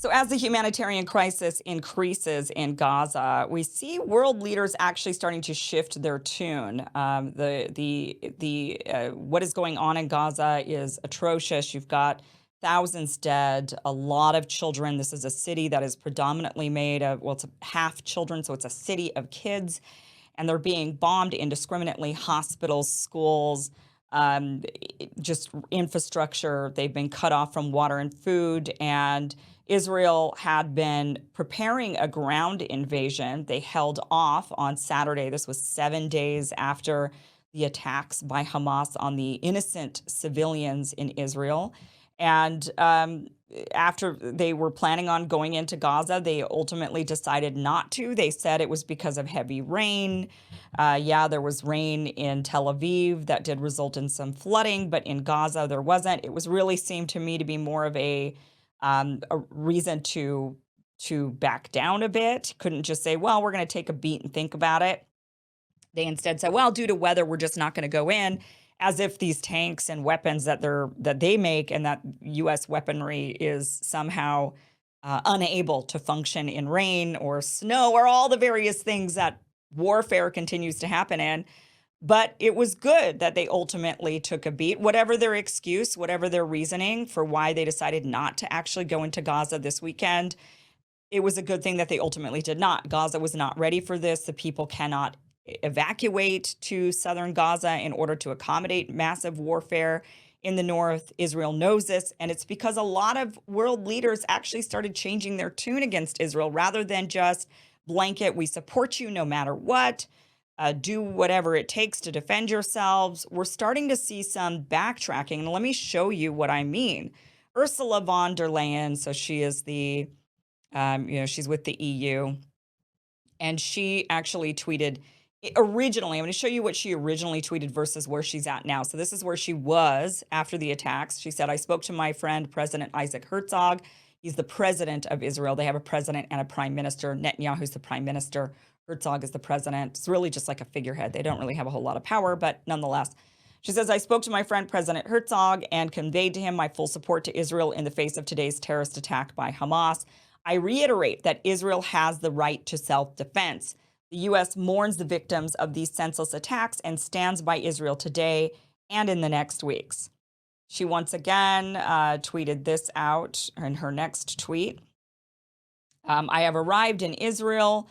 So, as the humanitarian crisis increases in Gaza, we see world leaders actually starting to shift their tune. What is going on in Gaza is atrocious. You've got thousands dead, a lot of children. This is a city that is predominantly made of, well, it's half children, so it's a city of kids, and they're being bombed indiscriminately. Hospitals, schools, just infrastructure. They've been cut off from water and food, and Israel had been preparing a ground invasion. They held off on Saturday. This was 7 days after the attacks by Hamas on the innocent civilians in Israel. And after they were planning on going into Gaza, they ultimately decided not to. They said it was because of heavy rain. Yeah, there was rain in Tel Aviv that did result in some flooding, but in Gaza there wasn't. It was really seemed to me to be more of a reason to back down a bit. Couldn't just say, well, we're going to take a beat and think about it. They instead said, well, due to weather, we're just not going to go in, as if these tanks and weapons that they make and that U.S. weaponry is somehow unable to function in rain or snow or all the various things that warfare continues to happen in. But it was good that they ultimately took a beat, whatever their excuse, whatever their reasoning for why they decided not to actually go into Gaza this weekend. It was a good thing that they ultimately did not. Gaza was not ready for this. The people cannot evacuate to southern Gaza in order to accommodate massive warfare in the north. Israel knows this, and it's because a lot of world leaders actually started changing their tune against Israel rather than just blanket, we support you no matter what. Do whatever it takes to defend yourselves. We're starting to see some backtracking. And let me show you what I mean. Ursula von der Leyen, so she is she's with the EU. And she actually tweeted originally, I'm going to show you what she originally tweeted versus where she's at now. So this is where she was after the attacks. She said, I spoke to my friend, President Isaac Herzog. He's the president of Israel. They have a president and a prime minister. Netanyahu's the prime minister. Herzog is the president. It's really just like a figurehead. They don't really have a whole lot of power, but nonetheless. She says, I spoke to my friend, President Herzog, and conveyed to him my full support to Israel in the face of today's terrorist attack by Hamas. I reiterate that Israel has the right to self-defense. The U.S. mourns the victims of these senseless attacks and stands by Israel today and in the next weeks. She once again tweeted this out in her next tweet. I have arrived in Israel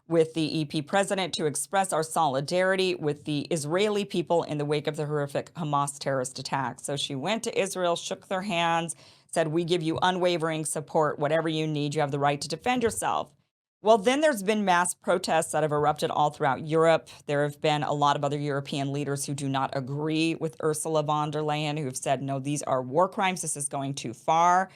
with the EP president to express our solidarity with the Israeli people in the wake of the horrific Hamas terrorist attack. So she went to Israel, shook their hands, said, we give you unwavering support, whatever you need, you have the right to defend yourself. Well, then there's been mass protests that have erupted all throughout Europe. There have been a lot of other European leaders who do not agree with Ursula von der Leyen, who have said, no, these are war crimes. This is going too far.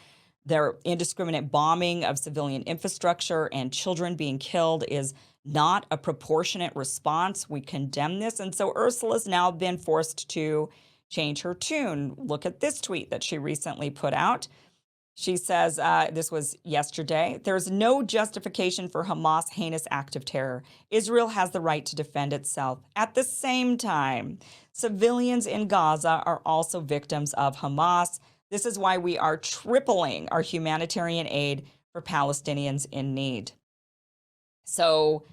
Their indiscriminate bombing of civilian infrastructure and children being killed is not a proportionate response. We condemn this. And so Ursula's now been forced to change her tune. Look at this tweet that she recently put out. She says, this was yesterday, there's no justification for Hamas' heinous act of terror. Israel has the right to defend itself. At the same time, civilians in Gaza are also victims of Hamas. This is why we are tripling our humanitarian aid for Palestinians in need. So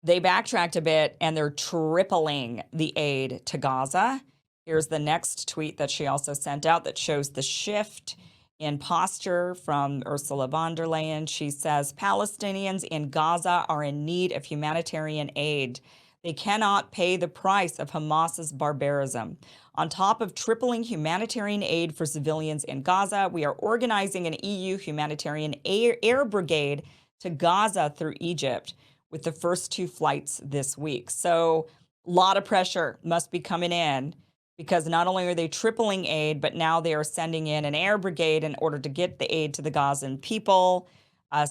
they backtracked a bit and they're tripling the aid to Gaza. Here's the next tweet that she also sent out that shows the shift in posture from Ursula von der Leyen. She says, Palestinians in Gaza are in need of humanitarian aid. They cannot pay the price of Hamas's barbarism. On top of tripling humanitarian aid for civilians in Gaza, we are organizing an EU humanitarian air brigade to Gaza through Egypt with the first 2 flights this week. So a lot of pressure must be coming in because not only are they tripling aid, but now they are sending in an air brigade in order to get the aid to the Gazan people.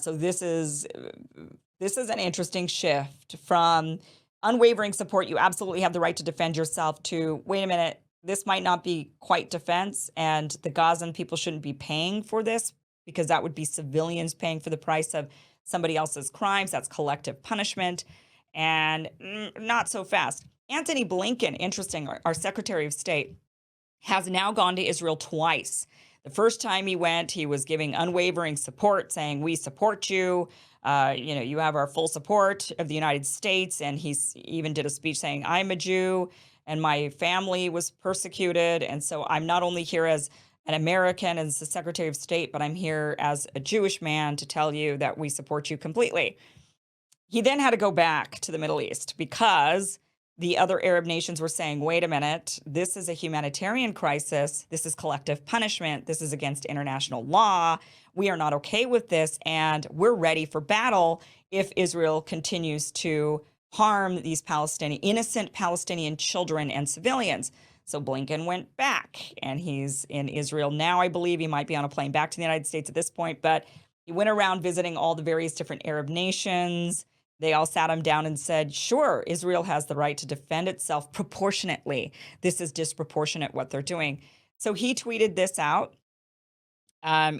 So this is an interesting shift from unwavering support. You absolutely have the right to defend yourself to, wait a minute, this might not be quite defense, and the Gazan people shouldn't be paying for this because that would be civilians paying for the price of somebody else's crimes. That's collective punishment, and not so fast. Antony Blinken, interesting, our Secretary of State, has now gone to Israel twice. The first time he went, he was giving unwavering support, saying, "We support you. You have our full support of the United States." And even did a speech saying, "I'm a Jew and my family was persecuted. And so I'm not only here as an American, as the Secretary of State, but I'm here as a Jewish man to tell you that we support you completely." He then had to go back to the Middle East because the other Arab nations were saying, wait a minute, this is a humanitarian crisis. This is collective punishment. This is against international law. We are not okay with this. And we're ready for battle if Israel continues to harm these innocent Palestinian children and civilians. So Blinken went back, and he's in Israel now. I believe he might be on a plane back to the United States at this point, but he went around visiting all the various different Arab nations. They all sat him down and said, sure, Israel has the right to defend itself proportionately. This is disproportionate what they're doing. So he tweeted this out.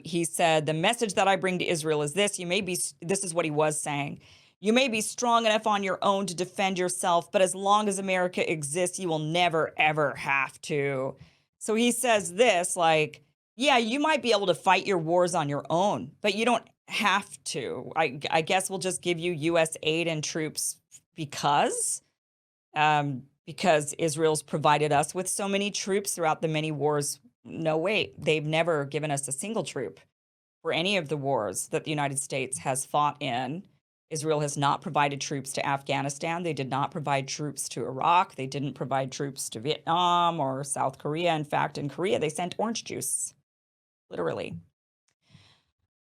He said, the message that I bring to Israel is this. This is what he was saying. You may be strong enough on your own to defend yourself, but as long as America exists, you will never, ever have to. So he says this, like, yeah, you might be able to fight your wars on your own, but you don't have to. I guess we'll just give you U.S. aid and troops because Israel's provided us with so many troops throughout the many wars. No, wait, they've never given us a single troop for any of the wars that the United States has fought in. Israel has not provided troops to Afghanistan. They did not provide troops to Iraq. They didn't provide troops to Vietnam or South Korea. In fact, in Korea, they sent orange juice, literally.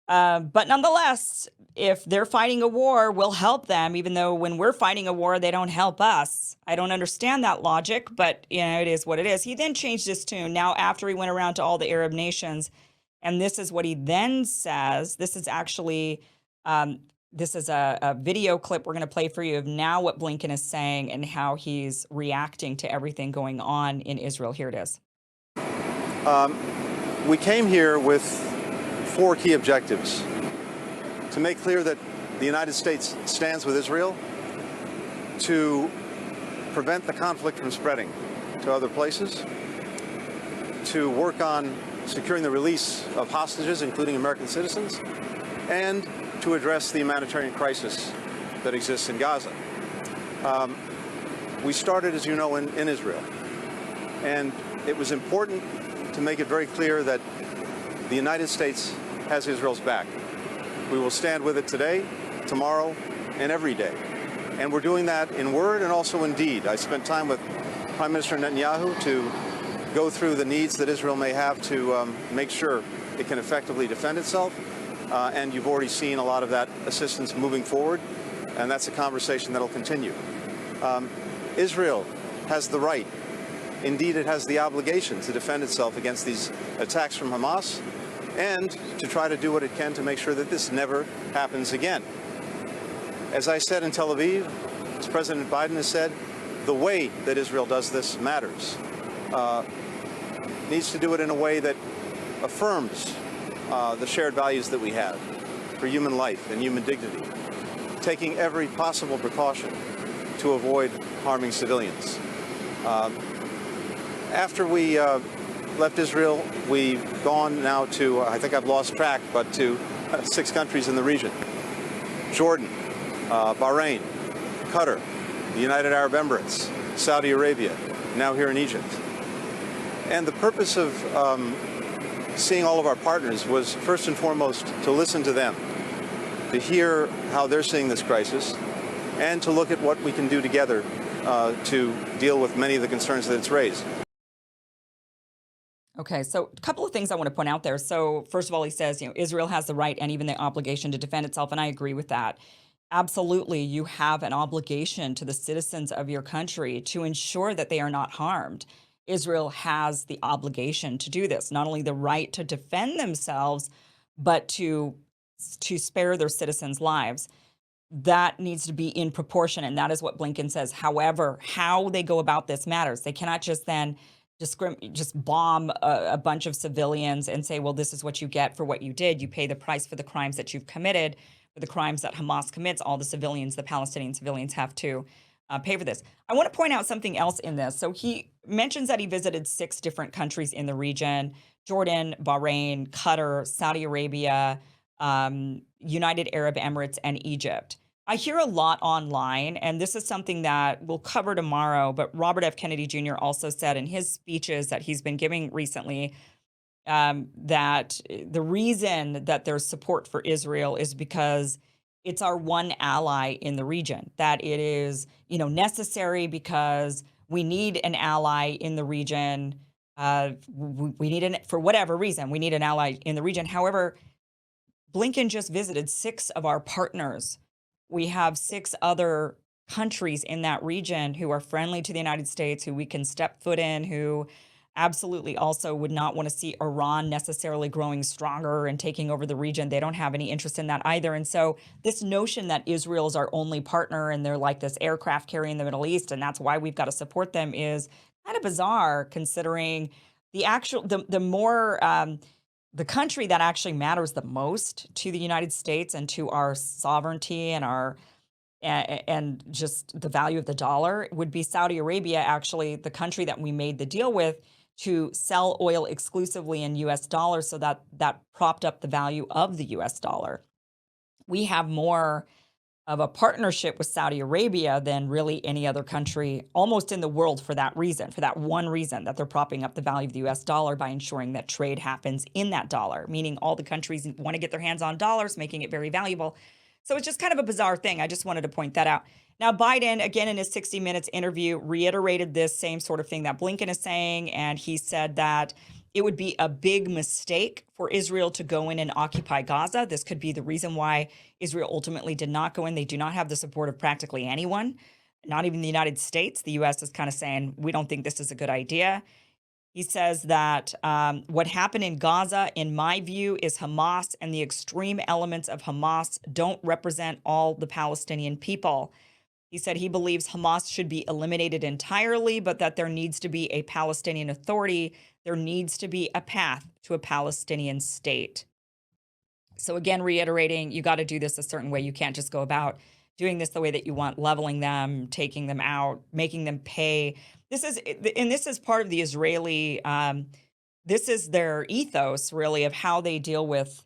But nonetheless, if they're fighting a war, we'll help them, even though when we're fighting a war, they don't help us. I don't understand that logic, but it is what it is. He then changed his tune. Now, after he went around to all the Arab nations, and this is what he then says. This is actually, this is a video clip we're going to play for you of now what Blinken is saying and how he's reacting to everything going on in Israel. Here it is. We came here with 4 key objectives: to make clear that the United States stands with Israel, to prevent the conflict from spreading to other places, to work on securing the release of hostages, including American citizens, and to address the humanitarian crisis that exists in Gaza. We started, as you know, in Israel, and it was important to make it very clear that the United States has Israel's back. We will stand with it today, tomorrow, and every day. And we're doing that in word and also in deed. I spent time with Prime Minister Netanyahu to go through the needs that Israel may have to make sure it can effectively defend itself. And you've already seen a lot of that assistance moving forward, and that's a conversation that'll continue. Israel has the right, indeed it has the obligation, to defend itself against these attacks from Hamas and to try to do what it can to make sure that this never happens again. As I said in Tel Aviv, as President Biden has said, the way that Israel does this matters. Needs to do it in a way that affirms the shared values that we have for human life and human dignity, taking every possible precaution to avoid harming civilians. After we left Israel, we've gone now to, I think I've lost track, but to 6 countries in the region: Jordan, Bahrain, Qatar, the United Arab Emirates, Saudi Arabia, now here in Egypt. And the purpose of seeing all of our partners was first and foremost to listen to them, to hear how they're seeing this crisis, and to look at what we can do together to deal with many of the concerns that it's raised. Okay, so a couple of things I want to point out there. So first of all, he says, Israel has the right and even the obligation to defend itself, and I agree with that. Absolutely, you have an obligation to the citizens of your country to ensure that they are not harmed. Israel has the obligation to do this, not only the right to defend themselves, but to spare their citizens' lives. That needs to be in proportion, and that is what Blinken says. However, how they go about this matters. They cannot just then just bomb a bunch of civilians and say, well, this is what you get for what you did. You pay the price for the crimes that you've committed, for the crimes that Hamas commits. All the civilians, the Palestinian civilians, have to pay for this. I want to point out something else in this. So he mentions that he visited 6 different countries in the region Jordan, Bahrain, Qatar, Saudi Arabia, United Arab Emirates, and Egypt. I hear a lot online, and this is something that we'll cover tomorrow, but Robert F. Kennedy Jr. also said in his speeches that he's been giving recently, that the reason that there's support for Israel is because it's our one ally in the region, that it is, necessary because we need an ally in the region. We need an, for whatever reason, we need an ally in the region. However, Blinken just visited 6 of our partners. We have 6 other countries in that region who are friendly to the United States, who we can step foot in, who absolutely also would not want to see Iran necessarily growing stronger and taking over the region. They don't have any interest in that either. And so this notion that Israel is our only partner and they're like this aircraft carrier in the Middle East, and that's why we've got to support them, is kind of bizarre considering the more the country that actually matters the most to the United States and to our sovereignty and our and just the value of the dollar would be Saudi Arabia, actually the country that we made the deal with to sell oil exclusively in US dollars, so that propped up the value of the US dollar. We have more of a partnership with Saudi Arabia than really any other country almost in the world, for that reason, for that one reason, that they're propping up the value of the US dollar by ensuring that trade happens in that dollar, meaning all the countries want to get their hands on dollars, making it very valuable. So it's just kind of a bizarre thing. I just wanted to point that out. Now, Biden, again, in his 60 Minutes interview, reiterated this same sort of thing that Blinken is saying. And he said that it would be a big mistake for Israel to go in and occupy Gaza. This could be the reason why Israel ultimately did not go in. They do not have the support of practically anyone, not even the United States. The U.S. is kind of saying, we don't think this is a good idea. He says that what happened in Gaza, in my view, is Hamas, and the extreme elements of Hamas don't represent all the Palestinian people. He said he believes Hamas should be eliminated entirely, but that there needs to be a Palestinian Authority. There needs to be a path to a Palestinian state. So again, reiterating, you got to do this a certain way. You can't just go about doing this the way that you want, leveling them, taking them out, making them pay. This is part of the Israeli. This is their ethos, really, of how they deal with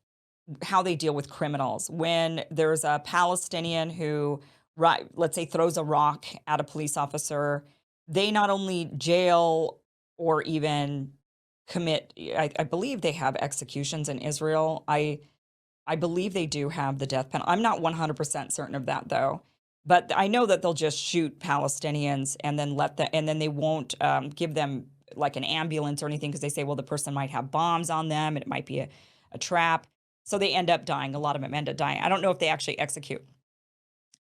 criminals. When there's a Palestinian who, right, let's say, throws a rock at a police officer, they not only jail or even commit. I believe they have executions in Israel. I believe they do have the death penalty. I'm not 100% certain of that, though. But I know that they'll just shoot Palestinians and then and then they won't give them like an ambulance or anything, because they say, well, the person might have bombs on them and it might be a trap. So they end up dying. A lot of them end up dying. I don't know if they actually execute.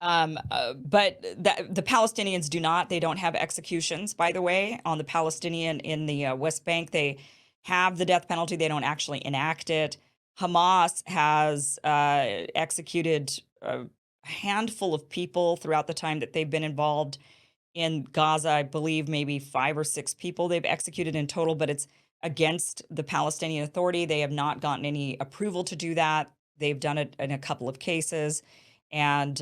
But the Palestinians do not. They don't have executions, by the way, on the Palestinian in the West Bank. They have the death penalty. They don't actually enact it. Hamas has executed a handful of people throughout the time that they've been involved in Gaza. I believe maybe 5 or 6 people they've executed in total, but it's against the Palestinian Authority. They have not gotten any approval to do that. They've done it in a couple of cases. And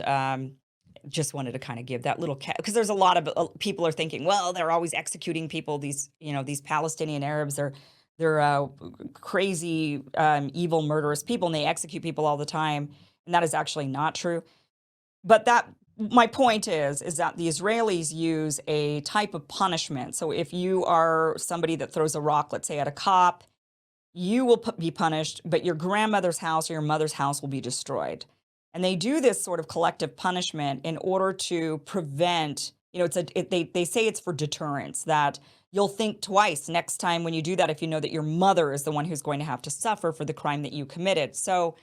just wanted to kind of give that little because there's a lot of people are thinking, well, they're always executing people. These Palestinian Arabs are they're crazy, evil, murderous people, and they execute people all the time. And that is actually not true. But my point is that the Israelis use a type of punishment. So if you are somebody that throws a rock, let's say at a cop, you will be punished, but your grandmother's house or your mother's house will be destroyed. And they do this sort of collective punishment in order to prevent, they say it's for deterrence, that you'll think twice next time when you do that if you know that your mother is the one who's going to have to suffer for the crime that you committed. So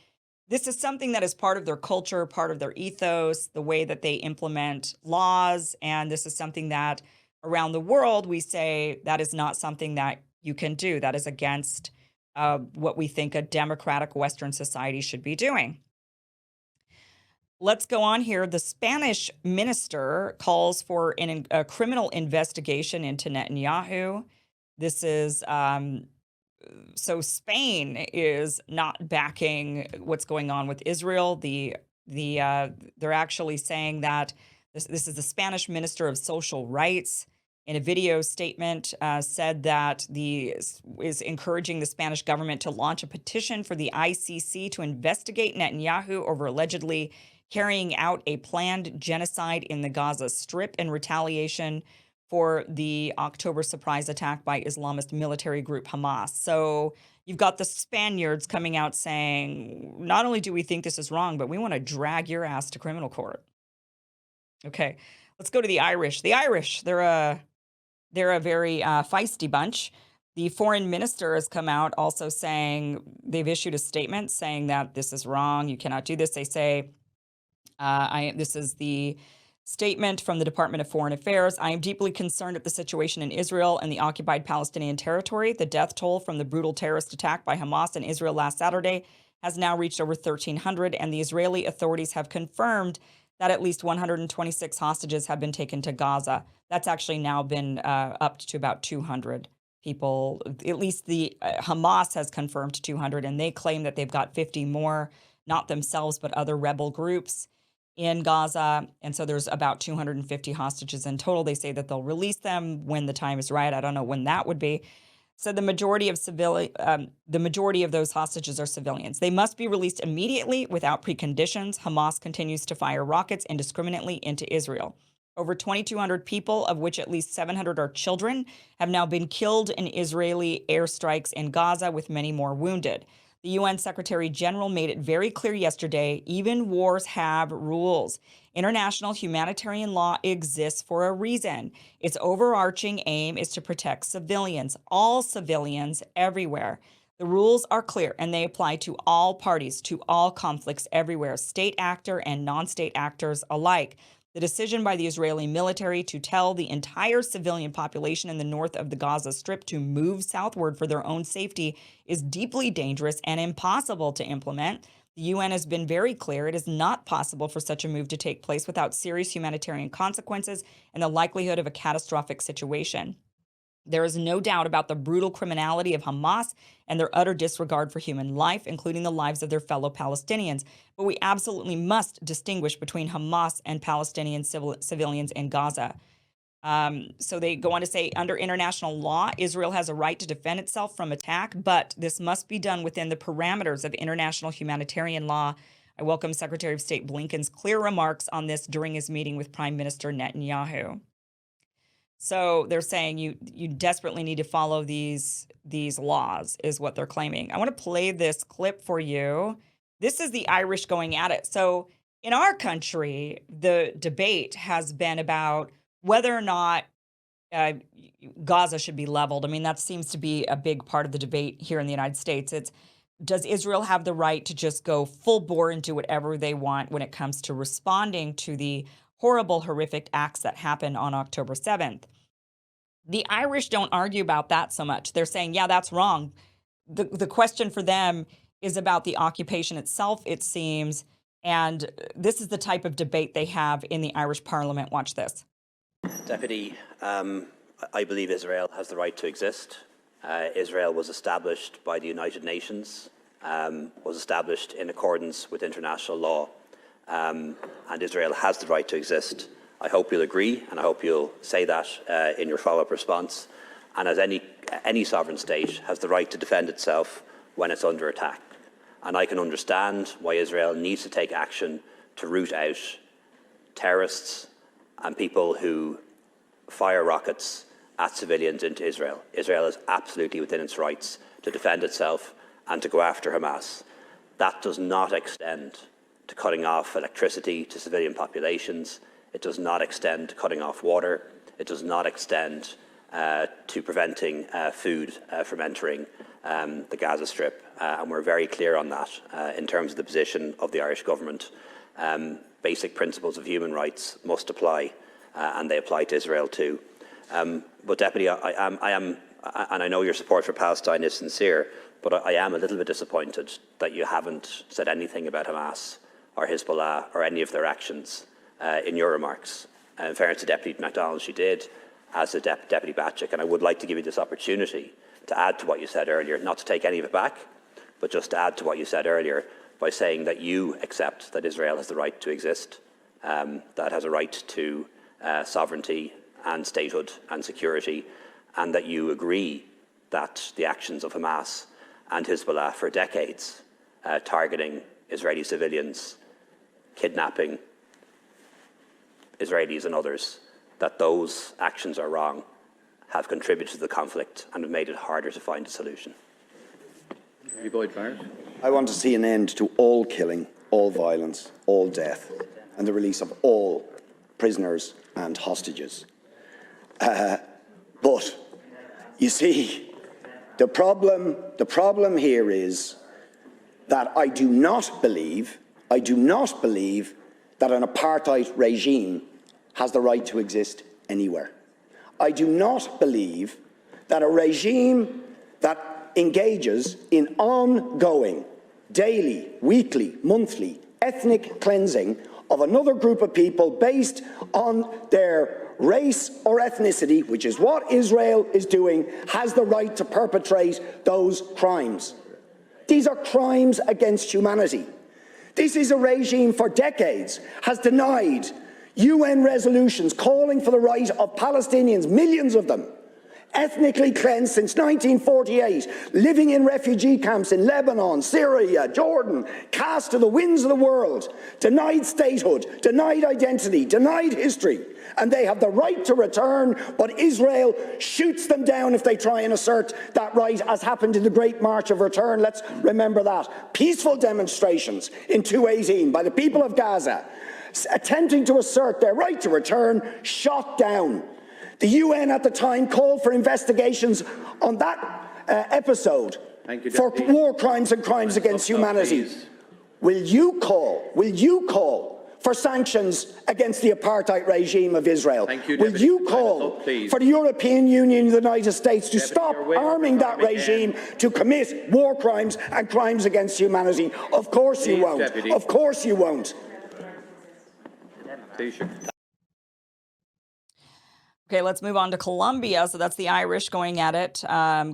this is something that is part of their culture, part of their ethos, the way that they implement laws. And this is something that around the world we say that is not something that you can do. That is against what we think a democratic Western society should be doing. Let's go on here. The Spanish minister calls for a criminal investigation into Netanyahu. This is so Spain is not backing what's going on with Israel. They're actually saying that this is the Spanish Minister of Social Rights. in a video statement, said that is encouraging the Spanish government to launch a petition for the ICC to investigate Netanyahu over allegedly carrying out a planned genocide in the Gaza Strip in retaliation for the October surprise attack by Islamist military group Hamas. So you've got the Spaniards coming out saying, not only do we think this is wrong, but we want to drag your ass to criminal court. Okay, let's go to the Irish. The Irish, they're a very feisty bunch. The foreign minister has come out also saying they've issued a statement saying that this is wrong. You cannot do this. They say, this is the statement from the Department of Foreign Affairs. I am deeply concerned at the situation in Israel and the occupied Palestinian territory. The death toll from the brutal terrorist attack by Hamas in Israel last Saturday has now reached over 1,300, and the Israeli authorities have confirmed that at least 126 hostages have been taken to Gaza. That's actually now been up to about 200 people. At least the Hamas has confirmed 200, and they claim that they've got 50 more, not themselves, but other rebel groups in Gaza. And so there's about 250 hostages in total. They say that they'll release them when the time is right. I don't know when that would be. So the majority of those hostages are civilians. They must be released immediately without preconditions. Hamas continues to fire rockets indiscriminately into Israel. Over 2,200 people, of which at least 700 are children, have now been killed in Israeli airstrikes in Gaza, with many more wounded. The UN Secretary General made it very clear yesterday, even wars have rules. International humanitarian law exists for a reason. Its overarching aim is to protect civilians, all civilians everywhere. The rules are clear, and they apply to all parties, to all conflicts everywhere, state actor and non-state actors alike. The decision by the Israeli military to tell the entire civilian population in the north of the Gaza Strip to move southward for their own safety is deeply dangerous and impossible to implement. The UN has been very clear it is not possible for such a move to take place without serious humanitarian consequences and the likelihood of a catastrophic situation. There is no doubt about the brutal criminality of Hamas and their utter disregard for human life, including the lives of their fellow Palestinians. But we absolutely must distinguish between Hamas and Palestinian civilians in Gaza. So they go on to say, under international law, Israel has a right to defend itself from attack, but this must be done within the parameters of international humanitarian law. I welcome Secretary of State Blinken's clear remarks on this during his meeting with Prime Minister Netanyahu. So they're saying you desperately need to follow these laws, is what they're claiming. I want to play this clip for you. This is the Irish going at it. So in our country, the debate has been about whether or not Gaza should be leveled. I mean, that seems to be a big part of the debate here in the United States. It's, does Israel have the right to just go full bore and do whatever they want when it comes to responding to the horrible, horrific acts that happened on October 7th? The Irish don't argue about that so much. They're saying, yeah, that's wrong. The question for them is about the occupation itself, it seems. And this is the type of debate they have in the Irish Parliament. Watch this. Deputy, I believe Israel has the right to exist. Israel was established by the United Nations, was established in accordance with international law, and Israel has the right to exist. I hope you'll agree, and I hope you'll say that in your follow-up response. And as any sovereign state has the right to defend itself when it's under attack. And I can understand why Israel needs to take action to root out terrorists and people who fire rockets at civilians into Israel. Israel is absolutely within its rights to defend itself and to go after Hamas. That does not extend to cutting off electricity to civilian populations. It does not extend to cutting off water. It does not extend to preventing food from entering the Gaza Strip. And we're very clear on that in terms of the position of the Irish government. Basic principles of human rights must apply, and they apply to Israel too. But Deputy, I am, and I know your support for Palestine is sincere, but I am a little bit disappointed that you haven't said anything about Hamas or Hezbollah or any of their actions in your remarks. In fairness to Deputy MacDonald, she did, as did Deputy Batchik, and I would like to give you this opportunity to add to what you said earlier, not to take any of it back, but just to add to what you said earlier by saying that you accept that Israel has the right to exist, that has a right to sovereignty and statehood and security, and that you agree that the actions of Hamas and Hezbollah for decades, targeting Israeli civilians, kidnapping Israelis and others, that those actions are wrong, have contributed to the conflict and have made it harder to find a solution. I want to see an end to all killing, all violence, all death, and the release of all prisoners and hostages. But you see, the problem here is that I do not believe that an apartheid regime has the right to exist anywhere. I do not believe that a regime that engages in ongoing, daily, weekly, monthly, ethnic cleansing of another group of people based on their race or ethnicity, which is what Israel is doing, has the right to perpetrate those crimes. These are crimes against humanity. This is a regime for decades has denied UN resolutions calling for the right of Palestinians, millions of them, ethnically cleansed since 1948, living in refugee camps in Lebanon, Syria, Jordan, cast to the winds of the world, denied statehood, denied identity, denied history, and they have the right to return, but Israel shoots them down if they try and assert that right, as happened in the Great March of Return. Let's remember that. Peaceful demonstrations in 2018 by the people of Gaza, attempting to assert their right to return, shot down. The UN at the time called for investigations on that episode for war crimes and crimes against humanity. Will you call for sanctions against the apartheid regime of Israel? Will you call for the European Union and the United States to stop arming that regime to commit war crimes and crimes against humanity? Of course you won't. Of course you won't. Okay, let's move on to Colombia. So that's the Irish going at it.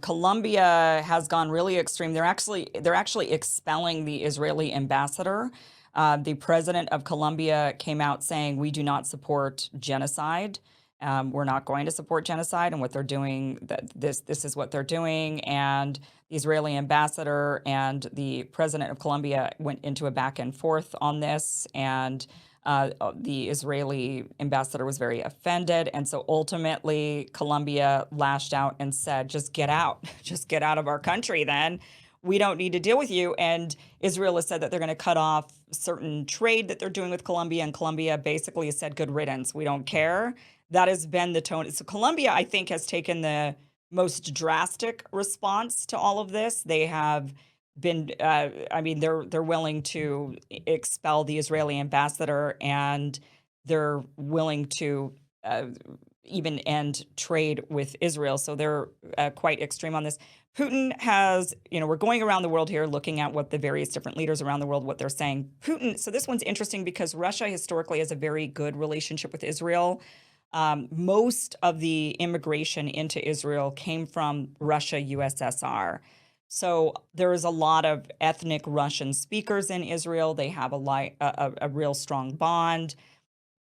Colombia has gone really extreme. They're actually expelling the Israeli ambassador. The president of Colombia came out saying, "We do not support genocide. We're not going to support genocide, and what they're doing. This is what they're doing." And the Israeli ambassador and the president of Colombia went into a back and forth on this, and the Israeli ambassador was very offended. And so ultimately, Colombia lashed out and said, just get out. Just get out of our country then. We don't need to deal with you. And Israel has said that they're going to cut off certain trade that they're doing with Colombia. And Colombia basically has said, good riddance. We don't care. That has been the tone. So Colombia, I think, has taken the most drastic response to all of this. They have been, they're willing to expel the Israeli ambassador, and they're willing to even end trade with Israel. So they're quite extreme on this. Putin has, we're going around the world here looking at what the various different leaders around the world, what they're saying. Putin, so this one's interesting because Russia historically has a very good relationship with Israel. Most of the immigration into Israel came from Russia, USSR. So there is a lot of ethnic Russian speakers in Israel. They have a real strong bond.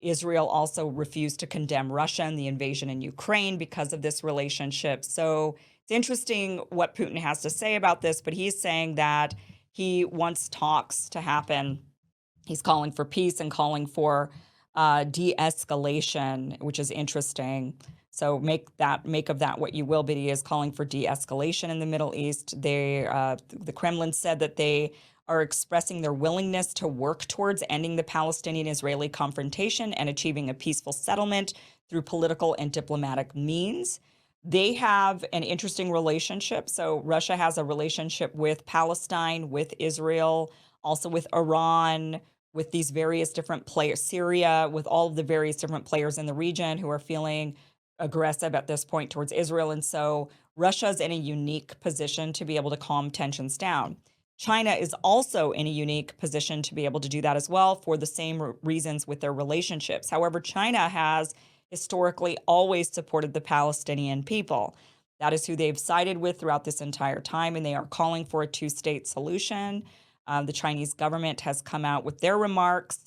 Israel also refused to condemn Russia and the invasion in Ukraine because of this relationship. So it's interesting what Putin has to say about this, but he's saying that he wants talks to happen. He's calling for peace and calling for de-escalation, which is interesting. So make of that what you will, but he is calling for de-escalation in the Middle East. The Kremlin said that they are expressing their willingness to work towards ending the Palestinian-Israeli confrontation and achieving a peaceful settlement through political and diplomatic means. They have an interesting relationship. So Russia has a relationship with Palestine, with Israel, also with Iran, with these various different players, Syria, with all of the various different players in the region who are feeling aggressive at this point towards Israel. And so Russia's in a unique position to be able to calm tensions down. China is also in a unique position to be able to do that as well for the same reasons with their relationships. However, China has historically always supported the Palestinian people. That is who they've sided with throughout this entire time, and they are calling for a two-state solution. The Chinese government has come out with their remarks.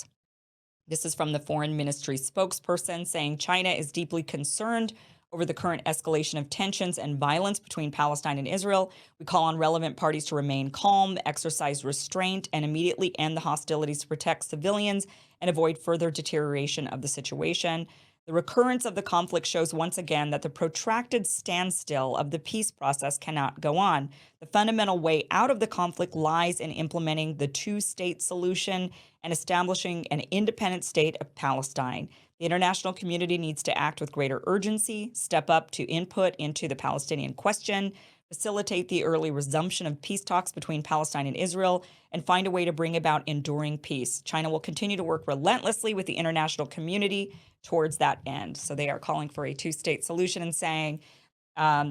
This is from the foreign ministry spokesperson saying China is deeply concerned over the current escalation of tensions and violence between Palestine and Israel. We call on relevant parties to remain calm, exercise restraint, and immediately end the hostilities to protect civilians and avoid further deterioration of the situation. The recurrence of the conflict shows once again that the protracted standstill of the peace process cannot go on. The fundamental way out of the conflict lies in implementing the two-state solution and establishing an independent state of Palestine. The international community needs to act with greater urgency, step up to input into the Palestinian question, facilitate the early resumption of peace talks between Palestine and Israel, and find a way to bring about enduring peace. China will continue to work relentlessly with the international community towards that end. So they are calling for a two-state solution and saying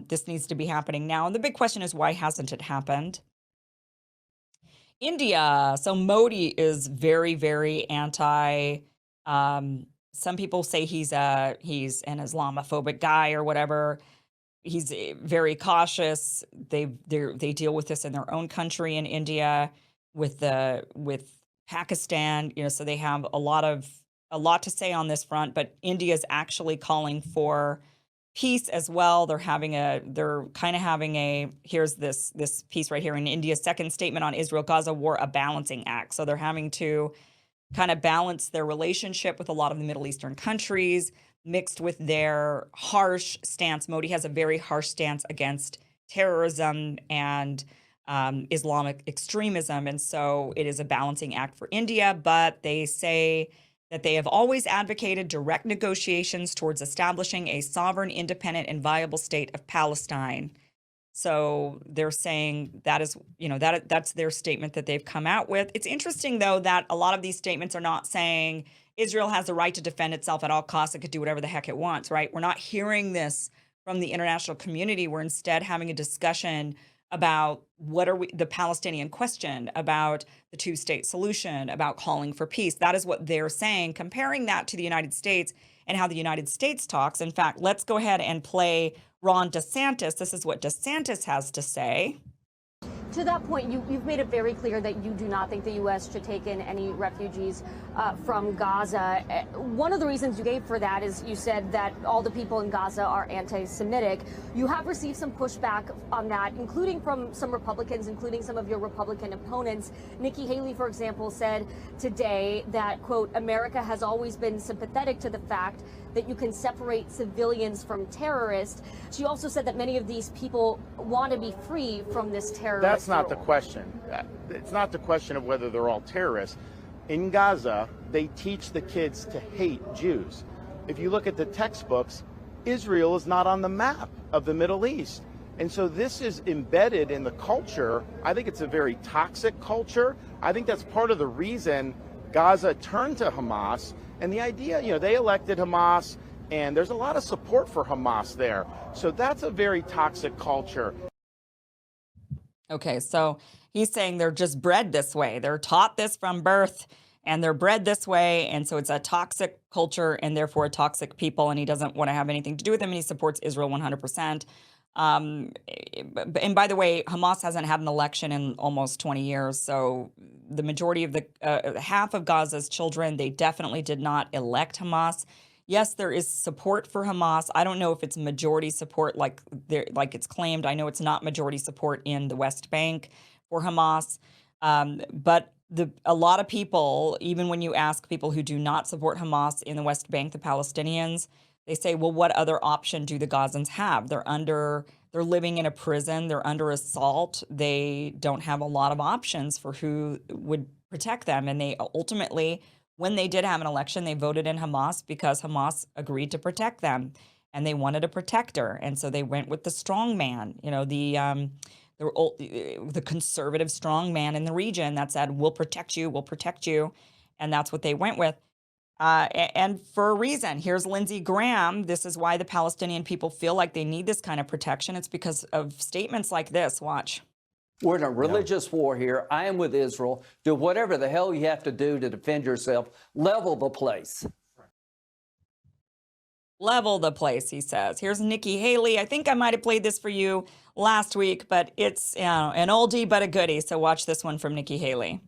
this needs to be happening now. And the big question is, why hasn't it happened? India. So Modi is very, very anti. Some people say he's an Islamophobic guy or whatever. He's very cautious. They deal with this in their own country in India with Pakistan. So they have a lot to say on this front. But India is actually calling for peace as well. Here's this piece right here in India's second statement on Israel-Gaza war, a balancing act. So they're having to kind of balance their relationship with a lot of the Middle Eastern countries mixed with their harsh stance. Modi has a very harsh stance against terrorism and Islamic extremism. And so it is a balancing act for India, but they say that they have always advocated direct negotiations towards establishing a sovereign, independent, and viable state of Palestine. So they're saying that is, that's their statement that they've come out with. It's interesting, though, that a lot of these statements are not saying Israel has the right to defend itself at all costs. It could do whatever the heck it wants, right? We're not hearing this from the international community. We're instead having a discussion about the Palestinian question, about the two-state solution, about calling for peace. That is what they're saying, comparing that to the United States and how the United States talks. In fact, let's go ahead and play Ron DeSantis. This is what DeSantis has to say. To that point, you've made it very clear that you do not think the U.S. should take in any refugees from Gaza. One of the reasons you gave for that is you said that all the people in Gaza are anti-Semitic. You have received some pushback on that, including from some Republicans, including some of your Republican opponents. Nikki Haley, for example, said today that, quote, America has always been sympathetic to the fact that you can separate civilians from terrorists. She also said that many of these people want to be free from this terrorist. That's not the question. It's not the question of whether they're all terrorists. In Gaza, they teach the kids to hate Jews. If you look at the textbooks, Israel is not on the map of the Middle East. And so this is embedded in the culture. I think it's a very toxic culture. I think that's part of the reason Gaza turned to Hamas. And the idea, they elected Hamas, and there's a lot of support for Hamas there. So that's a very toxic culture. Okay, so he's saying they're just bred this way. They're taught this from birth, and they're bred this way. And so it's a toxic culture and therefore a toxic people. And he doesn't want to have anything to do with them. And he supports Israel 100%. And by the way, Hamas hasn't had an election in almost 20 years. So the majority of half of Gaza's children, they definitely did not elect Hamas. Yes, there is support for Hamas. I don't know if it's majority support like it's claimed. I know it's not majority support in the West Bank for Hamas. But a lot of people, even when you ask people who do not support Hamas in the West Bank, the Palestinians, they say, well, what other option do the Gazans have? They're living in a prison. They're under assault. They don't have a lot of options for who would protect them. And they ultimately, when they did have an election, they voted in Hamas because Hamas agreed to protect them and they wanted a protector. And so they went with the strong man, the conservative strong man in the region that said, we'll protect you. And that's what they went with. And for a reason. Here's Lindsey Graham. This is why the Palestinian people feel like they need this kind of protection. It's because of statements like this. Watch. We're in a religious war here. I am with Israel. Do whatever the hell you have to do to defend yourself. Level the place. Level the place, he says. Here's Nikki Haley. I think I might have played this for you last week, but it's an oldie but a goodie. So watch this one from Nikki Haley.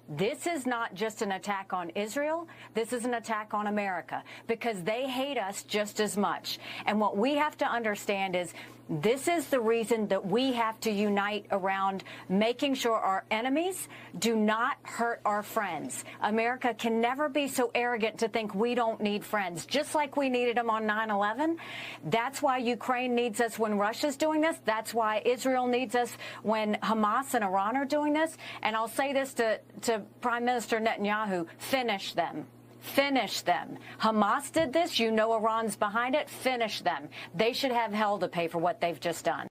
this is not just an attack on Israel, this is an attack on America, because they hate us just as much. And what we have to understand is this is the reason that we have to unite around making sure our enemies do not hurt our friends. America can never be so arrogant to think we don't need friends, just like we needed them on 9/11. That's why Ukraine needs us when Russia's doing this. That's why Israel needs us when Hamas and Iran are doing this. And I'll say this to Prime Minister Netanyahu, finish them. Finish them. Hamas did this. You know Iran's behind it. Finish them. They should have hell to pay for what they've just done.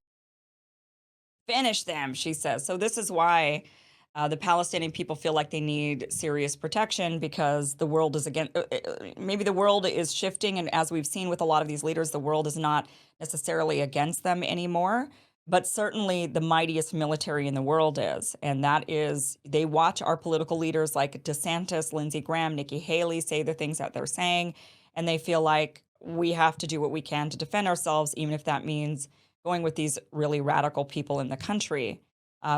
Finish them, she says. So this is why the Palestinian people feel like they need serious protection, because the world is maybe the world is shifting. And as we've seen with a lot of these leaders, the world is not necessarily against them anymore. But certainly the mightiest military in the world is. And that is, they watch our political leaders like DeSantis, Lindsey Graham, Nikki Haley say the things that they're saying. And they feel like we have to do what we can to defend ourselves, even if that means going with these really radical people in the country.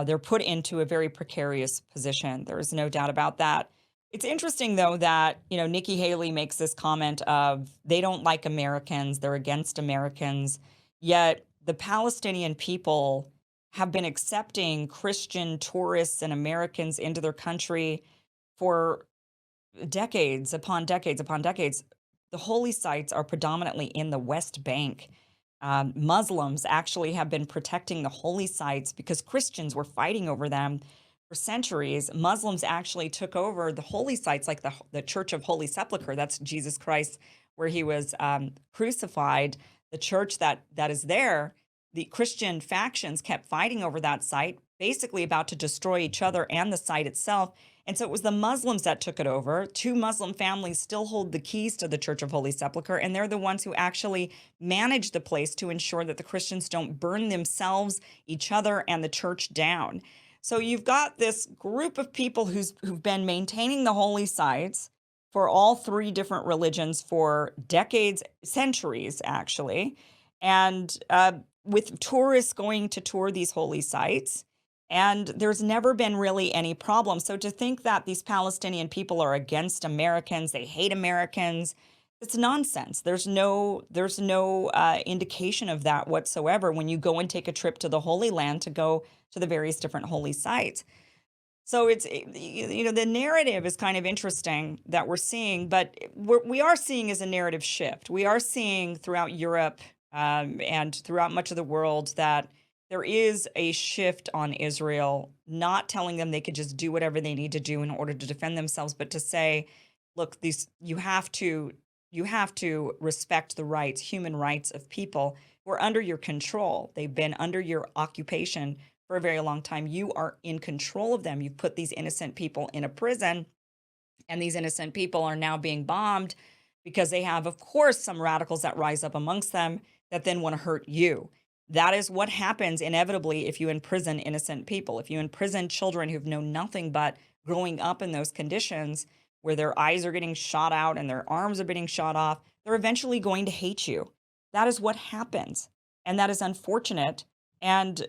They're put into a very precarious position. There is no doubt about that. It's interesting, though, that, Nikki Haley makes this comment of they don't like Americans, they're against Americans, yet the Palestinian people have been accepting Christian tourists and Americans into their country for decades upon decades upon decades. The holy sites are predominantly in the West Bank. Muslims actually have been protecting the holy sites because Christians were fighting over them for centuries. Muslims actually took over the holy sites, like the Church of Holy Sepulchre. That's Jesus Christ, where he was crucified. The church that is there, the Christian factions kept fighting over that site, basically about to destroy each other and the site itself. And so it was the Muslims that took it over. 2 Muslim families still hold the keys to the Church of Holy Sepulchre, and they're the ones who actually manage the place to ensure that the Christians don't burn themselves, each other, and the church down. So you've got this group of people who've been maintaining the holy sites for all 3 different religions for decades, centuries, actually, and with tourists going to tour these holy sites. And there's never been really any problem. So to think that these Palestinian people are against Americans, they hate Americans, it's nonsense. There's no indication of that whatsoever when you go and take a trip to the Holy Land to go to the various different holy sites. So it's, the narrative is kind of interesting that we're seeing, but what we are seeing is a narrative shift. We are seeing throughout Europe and throughout much of the world that there is a shift on Israel, not telling them they could just do whatever they need to do in order to defend themselves, but to say, look, you have to respect the rights, human rights of people who are under your control. They've been under your occupation for a very long time. You are in control of them. You've put these innocent people in a prison, and these innocent people are now being bombed because they have, of course, some radicals that rise up amongst them that then want to hurt you. That is what happens inevitably if you imprison innocent people. If you imprison children who've known nothing but growing up in those conditions where their eyes are getting shot out and their arms are being shot off, they're eventually going to hate you. That is what happens. And that is unfortunate. And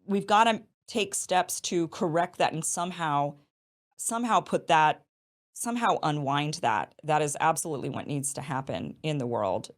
we've got to take steps to correct that and somehow unwind that. That is absolutely what needs to happen in the world.